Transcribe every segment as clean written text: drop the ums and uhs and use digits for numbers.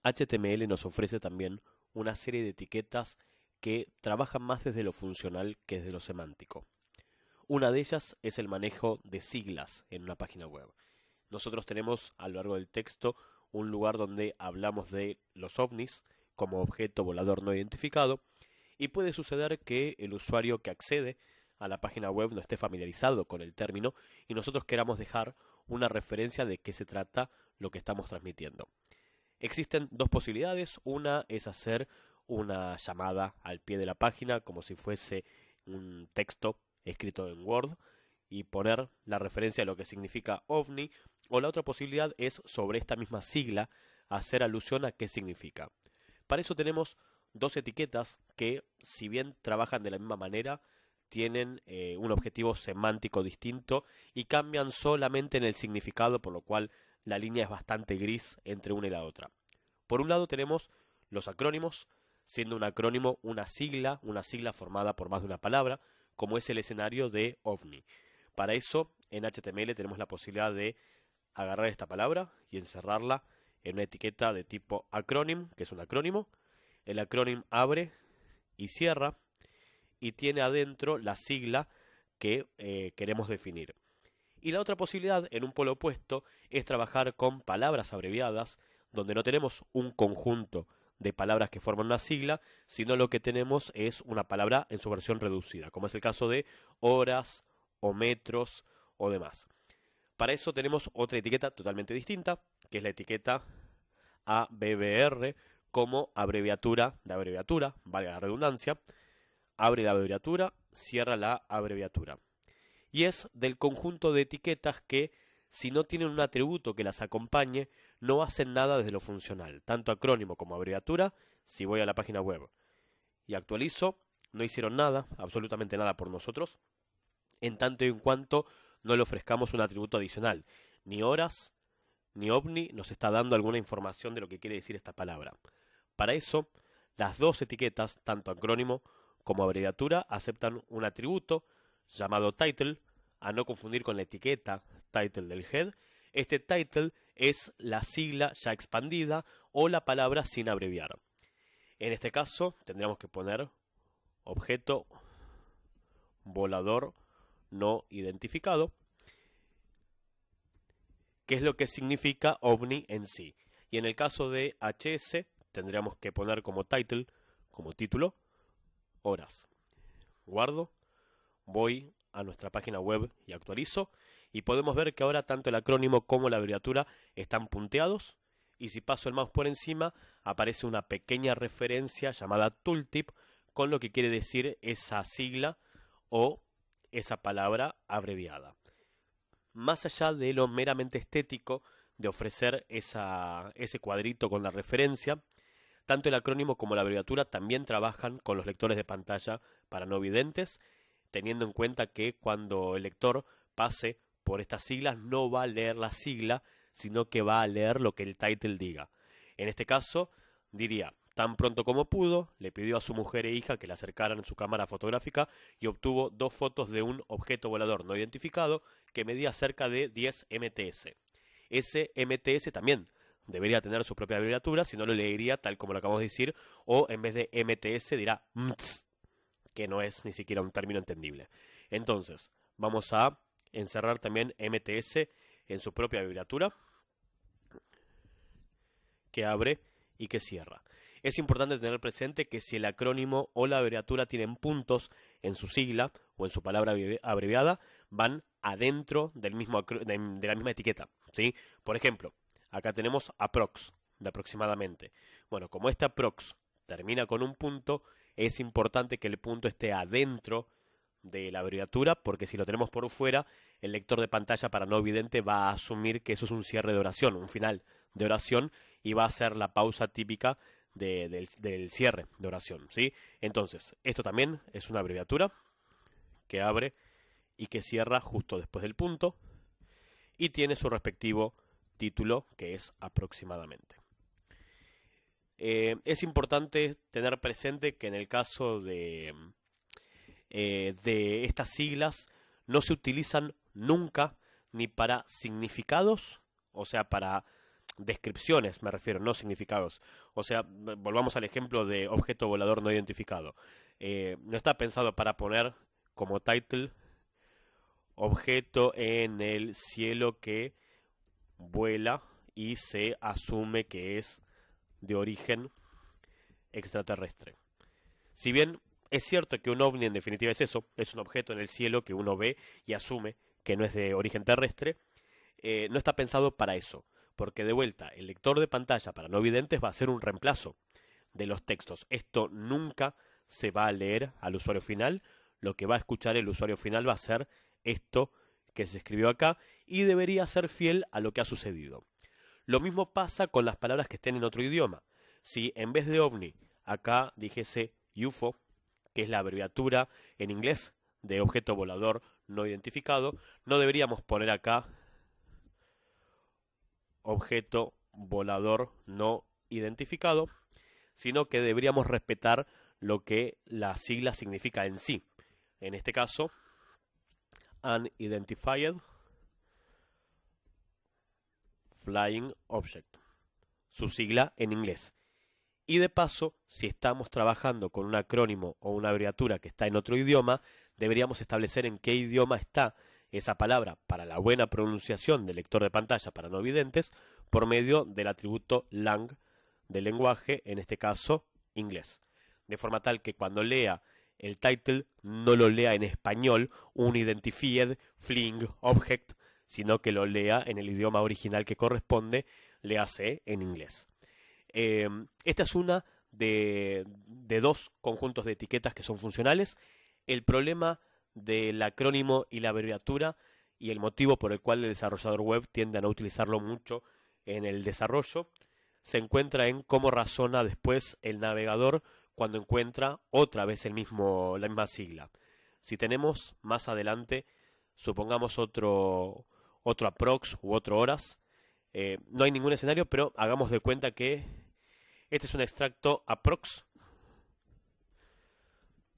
HTML nos ofrece también una serie de etiquetas que trabajan más desde lo funcional que desde lo semántico. Una de ellas es el manejo de siglas en una página web. Nosotros tenemos a lo largo del texto un lugar donde hablamos de los ovnis como objeto volador no identificado, y puede suceder que el usuario que accede a la página web no esté familiarizado con el término y nosotros queramos dejar una referencia de qué se trata lo que estamos transmitiendo. Existen dos posibilidades. Una es hacer una llamada al pie de la página como si fuese un texto escrito en Word y poner la referencia a lo que significa OVNI, o la otra posibilidad es sobre esta misma sigla hacer alusión a qué significa. Para eso tenemos dos etiquetas que, si bien trabajan de la misma manera, tienen un objetivo semántico distinto y cambian solamente en el significado, por lo cual la línea es bastante gris entre una y la otra. Por un lado tenemos los acrónimos, siendo un acrónimo una sigla formada por más de una palabra, como es el escenario de OVNI. Para eso, en HTML tenemos la posibilidad de agarrar esta palabra y encerrarla en una etiqueta de tipo acronym, que es un acrónimo. El acrónimo abre y cierra y tiene adentro la sigla que queremos definir. Y la otra posibilidad, en un polo opuesto, es trabajar con palabras abreviadas, donde no tenemos un conjunto de palabras que forman una sigla, sino lo que tenemos es una palabra en su versión reducida, como es el caso de horas o metros o demás. Para eso tenemos otra etiqueta totalmente distinta, que es la etiqueta ABBR, como abreviatura de abreviatura, valga la redundancia. Abre la abreviatura, cierra la abreviatura. Y es del conjunto de etiquetas que, si no tienen un atributo que las acompañe, no hacen nada desde lo funcional. Tanto acrónimo como abreviatura, si voy a la página web y actualizo, no hicieron nada, absolutamente nada por nosotros, en tanto y en cuanto no le ofrezcamos un atributo adicional. Ni horas, ni ovni nos está dando alguna información de lo que quiere decir esta palabra. Para eso, las dos etiquetas, tanto acrónimo como abreviatura, aceptan un atributo llamado title, a no confundir con la etiqueta title del head. Este title es la sigla ya expandida o la palabra sin abreviar. En este caso tendríamos que poner objeto volador no identificado, que es lo que significa OVNI en sí. Y en el caso de HS tendríamos que poner como title, como título, horas. Guardo, voy a nuestra página web y actualizo, y podemos ver que ahora tanto el acrónimo como la abreviatura están punteados, y si paso el mouse por encima aparece una pequeña referencia llamada tooltip con lo que quiere decir esa sigla o esa palabra abreviada. Más allá de lo meramente estético de ofrecer ese cuadrito con la referencia, tanto el acrónimo como la abreviatura también trabajan con los lectores de pantalla para no videntes, teniendo en cuenta que cuando el lector pase por estas siglas no va a leer la sigla, sino que va a leer lo que el title diga. En este caso, diría, tan pronto como pudo, le pidió a su mujer e hija que le acercaran su cámara fotográfica y obtuvo dos fotos de un objeto volador no identificado que medía cerca de 10 MTS. Ese MTS también debería tener su propia abreviatura, si no lo leería tal como lo acabamos de decir, o en vez de MTS dirá MTS, que no es ni siquiera un término entendible. Entonces, vamos a encerrar también MTS en su propia abreviatura, que abre y que cierra. Es importante tener presente que si el acrónimo o la abreviatura tienen puntos en su sigla o en su palabra abreviada, van adentro del mismo de la misma etiqueta, ¿sí? Por ejemplo, acá tenemos aprox, de aproximadamente. Bueno, como este aprox termina con un punto, es importante que el punto esté adentro de la abreviatura, porque si lo tenemos por fuera, el lector de pantalla para no vidente va a asumir que eso es un cierre de oración, un final de oración, y va a ser la pausa típica del cierre de oración, ¿sí? Entonces, esto también es una abreviatura que abre y que cierra justo después del punto, y tiene su respectivo título, que es aproximadamente. Es importante tener presente que en el caso de estas siglas no se utilizan nunca ni para significados, o sea, para descripciones, me refiero, no significados. O sea, volvamos al ejemplo de objeto volador no identificado. No está pensado para poner como title objeto en el cielo que vuela y se asume que es de origen extraterrestre. Si bien es cierto que un ovni en definitiva es eso, es un objeto en el cielo que uno ve y asume que no es de origen terrestre, no está pensado para eso, porque de vuelta, el lector de pantalla para no videntes va a ser un reemplazo de los textos. Esto nunca se va a leer al usuario final, lo que va a escuchar el usuario final va a ser esto que se escribió acá y debería ser fiel a lo que ha sucedido. Lo mismo pasa con las palabras que estén en otro idioma. Si en vez de ovni acá dijese UFO, que es la abreviatura en inglés de objeto volador no identificado, no deberíamos poner acá objeto volador no identificado, sino que deberíamos respetar lo que la sigla significa en sí. En este caso, Unidentified Flying Object, su sigla en inglés. Y de paso, si estamos trabajando con un acrónimo o una abreviatura que está en otro idioma, deberíamos establecer en qué idioma está esa palabra para la buena pronunciación del lector de pantalla para no videntes por medio del atributo lang del lenguaje, en este caso inglés. De forma tal que cuando lea el title no lo lea en español, Unidentified Flying Object, sino que lo lea en el idioma original que corresponde, léase en inglés. Esta es una de dos conjuntos de etiquetas que son funcionales. El problema del acrónimo y la abreviatura y el motivo por el cual el desarrollador web tiende a no utilizarlo mucho en el desarrollo se encuentra en cómo razona después el navegador cuando encuentra otra vez la misma sigla. Si tenemos más adelante, supongamos otro approx u otro horas, no hay ningún escenario, pero hagamos de cuenta que este es un extracto approx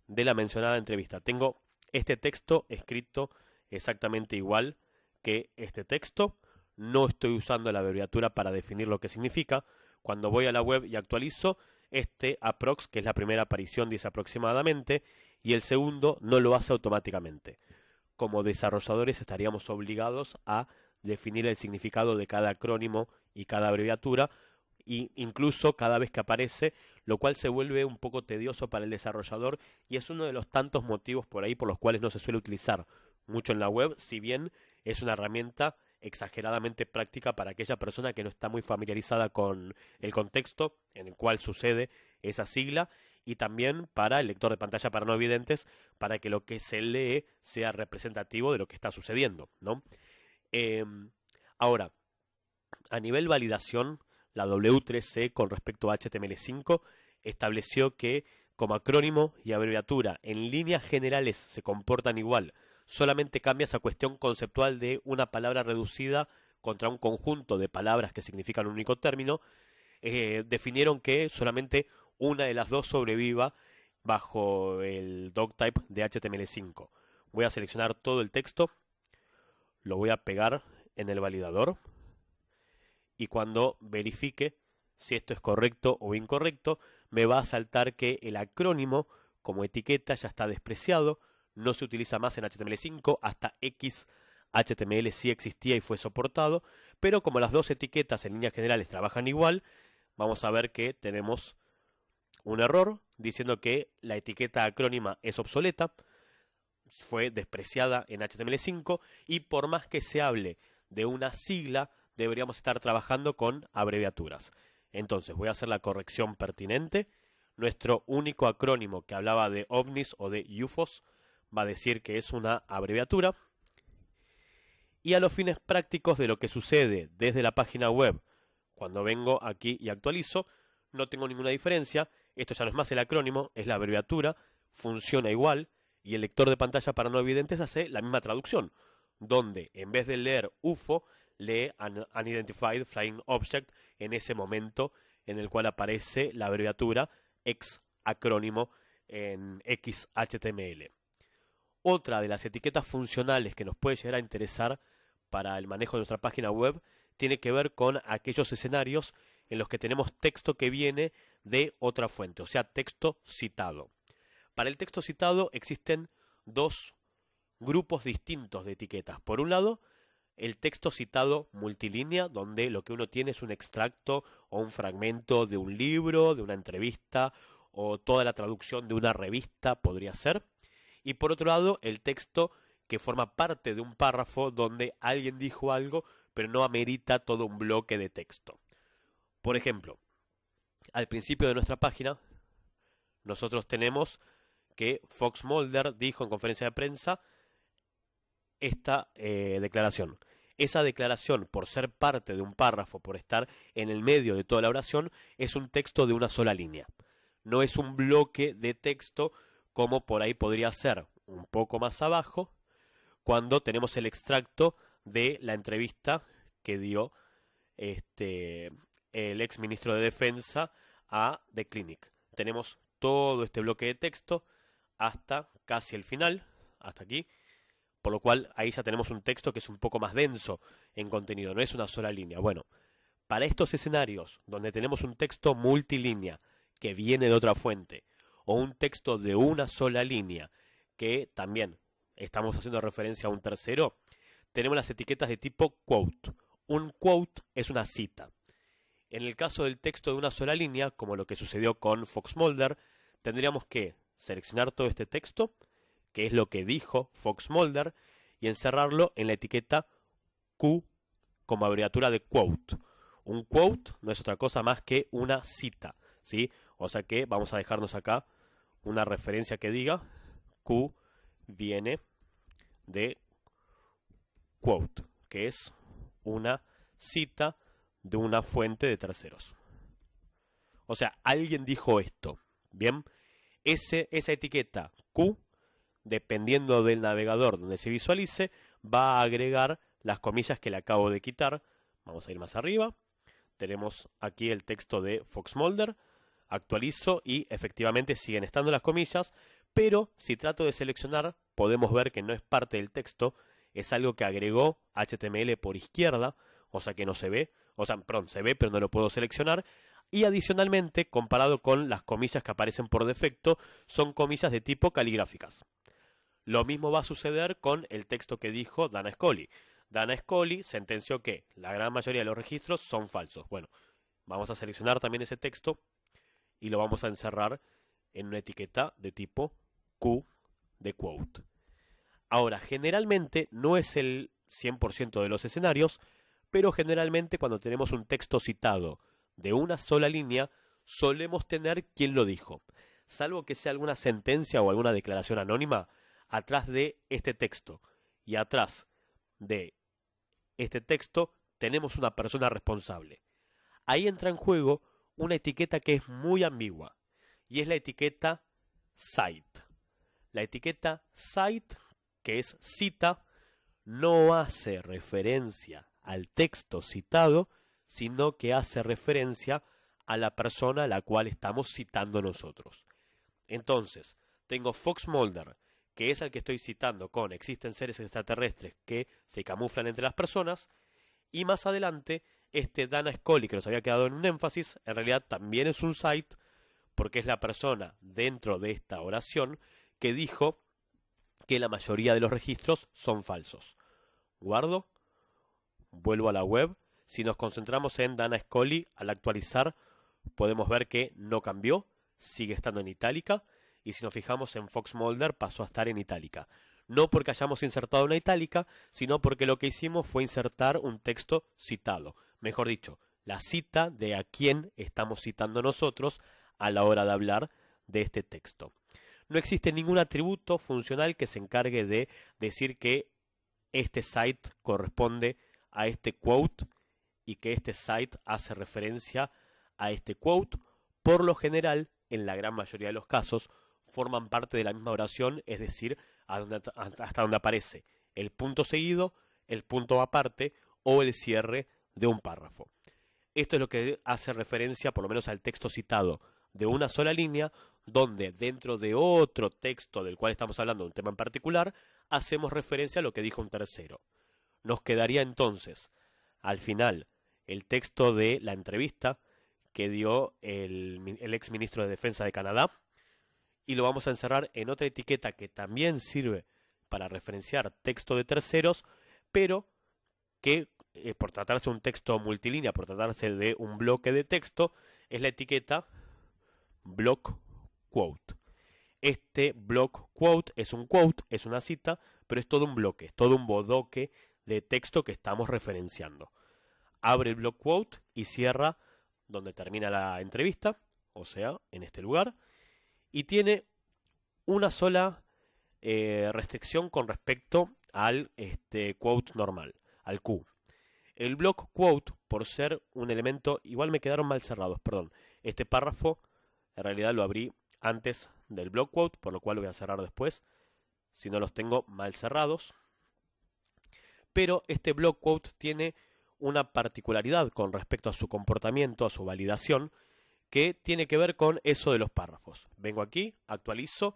de la mencionada entrevista. Tengo este texto escrito exactamente igual que este texto. No estoy usando la abreviatura para definir lo que significa. Cuando voy a la web y actualizo, este approx, que es la primera aparición, dice aproximadamente, y el segundo no lo hace automáticamente. Como desarrolladores estaríamos obligados a definir el significado de cada acrónimo y cada abreviatura, e incluso cada vez que aparece, lo cual se vuelve un poco tedioso para el desarrollador y es uno de los tantos motivos por ahí por los cuales no se suele utilizar mucho en la web, si bien es una herramienta exageradamente práctica para aquella persona que no está muy familiarizada con el contexto en el cual sucede esa sigla, y también para el lector de pantalla para no videntes, para que lo que se lee sea representativo de lo que está sucediendo, ¿no? Ahora, a nivel validación, la W3C con respecto a HTML5 estableció que como acrónimo y abreviatura en líneas generales se comportan igual, solamente cambia esa cuestión conceptual de una palabra reducida contra un conjunto de palabras que significan un único término. Definieron que solamente una de las dos sobreviva bajo el doctype de HTML5. Voy a seleccionar todo el texto, lo voy a pegar en el validador y cuando verifique si esto es correcto o incorrecto, me va a saltar que el acrónimo como etiqueta ya está despreciado, no se utiliza más en HTML5, hasta XHTML sí existía y fue soportado, pero como las dos etiquetas en líneas generales trabajan igual, vamos a ver que tenemos un error diciendo que la etiqueta acrónima es obsoleta, fue despreciada en HTML5 y por más que se hable de una sigla, deberíamos estar trabajando con abreviaturas. Entonces voy a hacer la corrección pertinente. Nuestro único acrónimo que hablaba de ovnis o de UFOs va a decir que es una abreviatura. Y a los fines prácticos de lo que sucede desde la página web, cuando vengo aquí y actualizo, no tengo ninguna diferencia. Esto ya no es más el acrónimo, es la abreviatura, funciona igual, y el lector de pantalla para no videntes hace la misma traducción, donde en vez de leer UFO, lee Unidentified Flying Object en ese momento en el cual aparece la abreviatura X acrónimo en XHTML. Otra de las etiquetas funcionales que nos puede llegar a interesar para el manejo de nuestra página web tiene que ver con aquellos escenarios en los que tenemos texto que viene de otra fuente, o sea, texto citado. Para el texto citado existen dos grupos distintos de etiquetas. Por un lado, el texto citado multilínea, donde lo que uno tiene es un extracto o un fragmento de un libro, de una entrevista o toda la traducción de una revista podría ser. Y por otro lado, el texto que forma parte de un párrafo donde alguien dijo algo, pero no amerita todo un bloque de texto. Por ejemplo, al principio de nuestra página, nosotros tenemos que Fox Mulder dijo en conferencia de prensa esta declaración. Esa declaración, por ser parte de un párrafo, por estar en el medio de toda la oración, es un texto de una sola línea. No es un bloque de texto como por ahí podría ser un poco más abajo, cuando tenemos el extracto de la entrevista que dio el ex ministro de Defensa a The Clinic. Tenemos todo este bloque de texto hasta casi el final, hasta aquí, por lo cual ahí ya tenemos un texto que es un poco más denso en contenido, no es una sola línea. Bueno, para estos escenarios donde tenemos un texto multilínea que viene de otra fuente, o un texto de una sola línea que también estamos haciendo referencia a un tercero, tenemos las etiquetas de tipo quote. Un quote es una cita. En el caso del texto de una sola línea, como lo que sucedió con Fox Mulder, tendríamos que seleccionar todo este texto, que es lo que dijo Fox Mulder, y encerrarlo en la etiqueta Q como abreviatura de quote. Un quote no es otra cosa más que una cita, ¿sí? O sea que vamos a dejarnos acá una referencia que diga Q viene de quote, que es una cita de una fuente de terceros. O sea, alguien dijo esto, ¿bien? Esa etiqueta Q, dependiendo del navegador donde se visualice, va a agregar las comillas que le acabo de quitar. Vamos a ir más arriba. Tenemos aquí el texto de Fox Mulder. Actualizo y efectivamente siguen estando las comillas, pero si trato de seleccionar, podemos ver que no es parte del texto, es algo que agregó HTML por izquierda, o sea que no se ve, o sea, perdón, se ve pero no lo puedo seleccionar. Y adicionalmente, comparado con las comillas que aparecen por defecto, son comillas de tipo caligráficas. Lo mismo va a suceder con el texto que dijo Dana Scully. Dana Scully sentenció que la gran mayoría de los registros son falsos. Bueno, vamos a seleccionar también ese texto y lo vamos a encerrar en una etiqueta de tipo Q de quote. Ahora, generalmente no es el 100% de los escenarios, pero generalmente cuando tenemos un texto citado de una sola línea, solemos tener quién lo dijo. Salvo que sea alguna sentencia o alguna declaración anónima, atrás de este texto y atrás de este texto tenemos una persona responsable. Ahí entra en juego una etiqueta que es muy ambigua y es la etiqueta cite. La etiqueta cite, que es cita, no hace referencia al texto citado, sino que hace referencia a la persona a la cual estamos citando nosotros. Entonces, tengo Fox Mulder, que es al que estoy citando con existen seres extraterrestres que se camuflan entre las personas, y más adelante, Dana Scully, que nos había quedado en un énfasis, en realidad también es un cite, porque es la persona dentro de esta oración que dijo que la mayoría de los registros son falsos. Guardo, vuelvo a la web. Si nos concentramos en Dana Scully, al actualizar podemos ver que no cambió, sigue estando en itálica, y si nos fijamos en Fox Mulder pasó a estar en itálica. No porque hayamos insertado una itálica, sino porque lo que hicimos fue insertar un texto citado. Mejor dicho, la cita de a quién estamos citando nosotros a la hora de hablar de este texto. No existe ningún atributo funcional que se encargue de decir que este cite corresponde a este quote y que este cite hace referencia a este quote. Por lo general, en la gran mayoría de los casos, forman parte de la misma oración, es decir, hasta donde aparece el punto seguido, el punto aparte o el cierre de un párrafo. Esto es lo que hace referencia, por lo menos, al texto citado de una sola línea, donde dentro de otro texto del cual estamos hablando de un tema en particular, hacemos referencia a lo que dijo un tercero. Nos quedaría entonces al final el texto de la entrevista que dio el ex ministro de Defensa de Canadá, y lo vamos a encerrar en otra etiqueta que también sirve para referenciar texto de terceros, pero que por tratarse de un texto multilínea, por tratarse de un bloque de texto, es la etiqueta block quote. Este block quote, es una cita, pero es todo un bloque, es todo un bodoque de texto que estamos referenciando. Abre el block quote y cierra donde termina la entrevista, o sea, en este lugar, y tiene una sola restricción con respecto al quote normal, al Q. El block quote, por ser un elemento, igual me quedaron mal cerrados, perdón. Este párrafo, en realidad lo abrí antes del block quote, por lo cual lo voy a cerrar después, si no los tengo mal cerrados. Pero este block quote tiene una particularidad con respecto a su comportamiento, a su validación, que tiene que ver con eso de los párrafos. Vengo aquí, actualizo.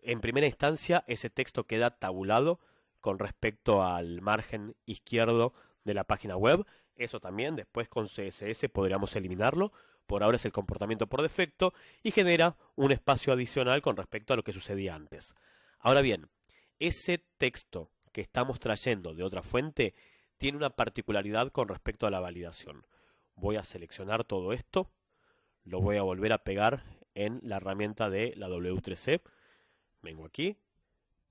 En primera instancia, ese texto queda tabulado con respecto al margen izquierdo de la página web. Eso también, después con CSS podríamos eliminarlo. Por ahora es el comportamiento por defecto y genera un espacio adicional con respecto a lo que sucedía antes. Ahora bien, ese texto que estamos trayendo de otra fuente tiene una particularidad con respecto a la validación. Voy a seleccionar todo esto, lo voy a volver a pegar en la herramienta de la W3C. Vengo aquí,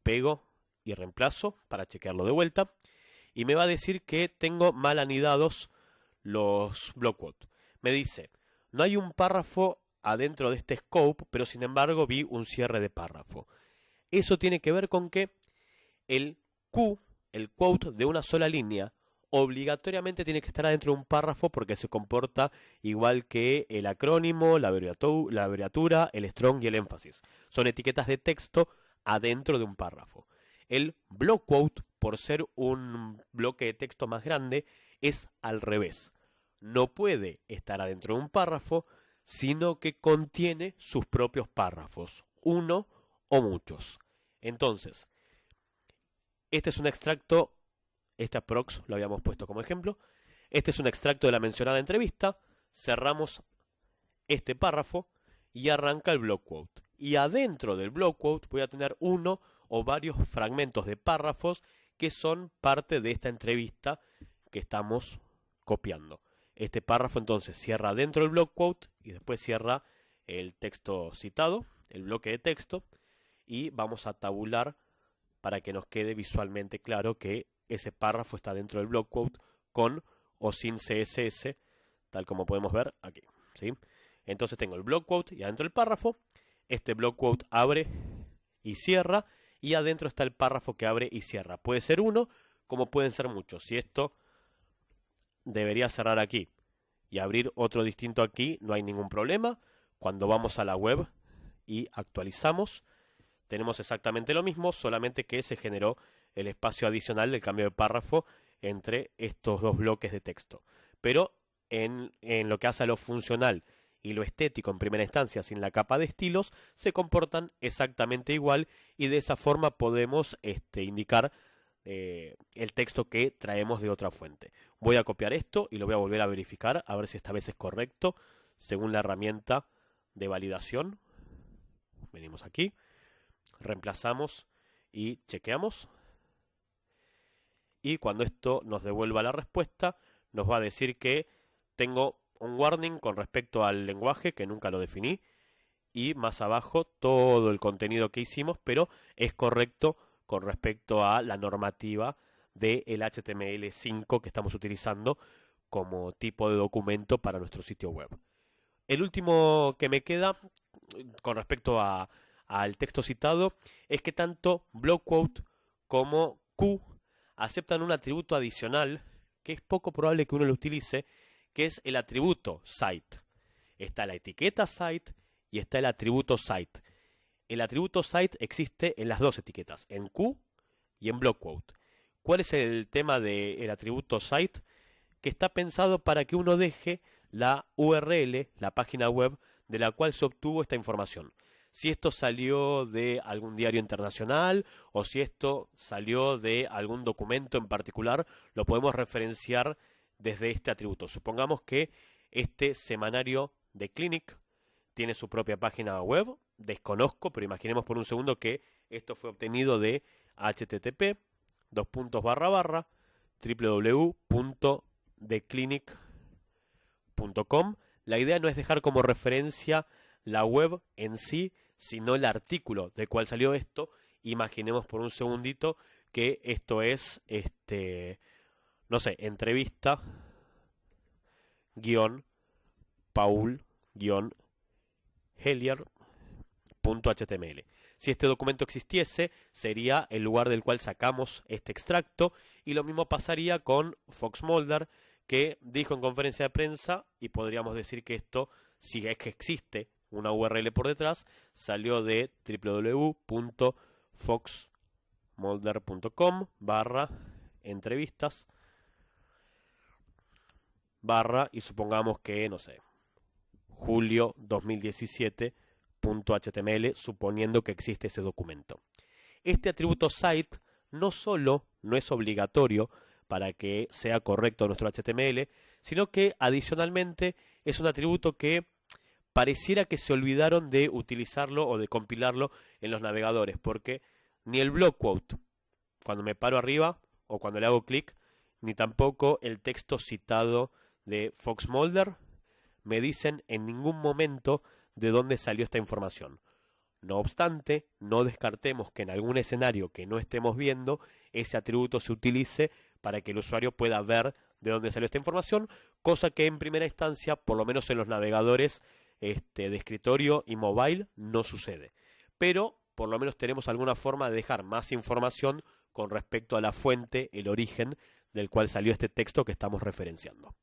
pego y reemplazo para chequearlo de vuelta. Y me va a decir que tengo mal anidados los block quote. Me dice, no hay un párrafo adentro de este scope, pero sin embargo vi un cierre de párrafo. Eso tiene que ver con que el Q, el quote de una sola línea, obligatoriamente tiene que estar adentro de un párrafo porque se comporta igual que el acrónimo, la abreviatura, el strong y el énfasis. Son etiquetas de texto adentro de un párrafo. El block quote, por ser un bloque de texto más grande, es al revés. No puede estar adentro de un párrafo, sino que contiene sus propios párrafos, uno o muchos. Entonces, este es un extracto. Este aprox lo habíamos puesto como ejemplo. Este es un extracto de la mencionada entrevista. Cerramos este párrafo y arranca el block quote. Y adentro del block quote voy a tener uno o varios fragmentos de párrafos que son parte de esta entrevista que estamos copiando. Este párrafo entonces cierra dentro del block quote y después cierra el texto citado, el bloque de texto, y vamos a tabular para que nos quede visualmente claro que ese párrafo está dentro del block quote con o sin CSS, tal como podemos ver aquí, ¿sí? Entonces tengo el block quote y adentro el párrafo. Este block quote abre y cierra, y adentro está el párrafo que abre y cierra. Puede ser uno, como pueden ser muchos. Si esto debería cerrar aquí y abrir otro distinto aquí, no hay ningún problema. Cuando vamos a la web y actualizamos, tenemos exactamente lo mismo, solamente que se generó el espacio adicional del cambio de párrafo entre estos dos bloques de texto. Pero en lo que hace a lo funcional y lo estético en primera instancia, sin la capa de estilos, se comportan exactamente igual, y de esa forma podemos indicar el texto que traemos de otra fuente. Voy a copiar esto y lo voy a volver a verificar, a ver si esta vez es correcto, según la herramienta de validación. Venimos aquí, reemplazamos y chequeamos. Y cuando esto nos devuelva la respuesta, nos va a decir que tengo un warning con respecto al lenguaje, que nunca lo definí, y más abajo todo el contenido que hicimos, pero es correcto con respecto a la normativa del HTML5 que estamos utilizando como tipo de documento para nuestro sitio web. El último que me queda con respecto al texto citado es que tanto block quote como Q aceptan un atributo adicional que es poco probable que uno lo utilice, que es el atributo site. Está la etiqueta site y está el atributo site. El atributo site existe en las dos etiquetas, en Q y en block quote. ¿Cuál es el tema del atributo site? Que está pensado para que uno deje la URL, la página web de la cual se obtuvo esta información. si esto salió de algún diario internacional o si esto salió de algún documento en particular, lo podemos referenciar desde este atributo. Supongamos que este semanario de Clinic tiene su propia página web, desconozco, pero imaginemos por un segundo que esto fue obtenido de http://www.theclinic.com. La idea no es dejar como referencia la web en sí, sino el artículo del cual salió esto. Imaginemos por un segundito que esto es, no sé, entrevista Paul Helier.html. Si este documento existiese, sería el lugar del cual sacamos este extracto, y lo mismo pasaría con Fox Mulder, que dijo en conferencia de prensa, y podríamos decir que esto, si es que existe una URL por detrás, salió de www.foxmulder.com/entrevistas/ y supongamos que, no sé, julio 2017.html, suponiendo que existe ese documento. Este atributo site no solo no es obligatorio para que sea correcto nuestro HTML, sino que adicionalmente es un atributo que pareciera que se olvidaron de utilizarlo o de compilarlo en los navegadores, porque ni el block quote, cuando me paro arriba o cuando le hago clic, ni tampoco el texto citado de Fox Mulder me dicen en ningún momento de dónde salió esta información. No obstante, no descartemos que en algún escenario que no estemos viendo, ese atributo se utilice para que el usuario pueda ver de dónde salió esta información, cosa que en primera instancia, por lo menos en los navegadores de escritorio y mobile, no sucede. Pero por lo menos tenemos alguna forma de dejar más información con respecto a la fuente, el origen del cual salió este texto que estamos referenciando.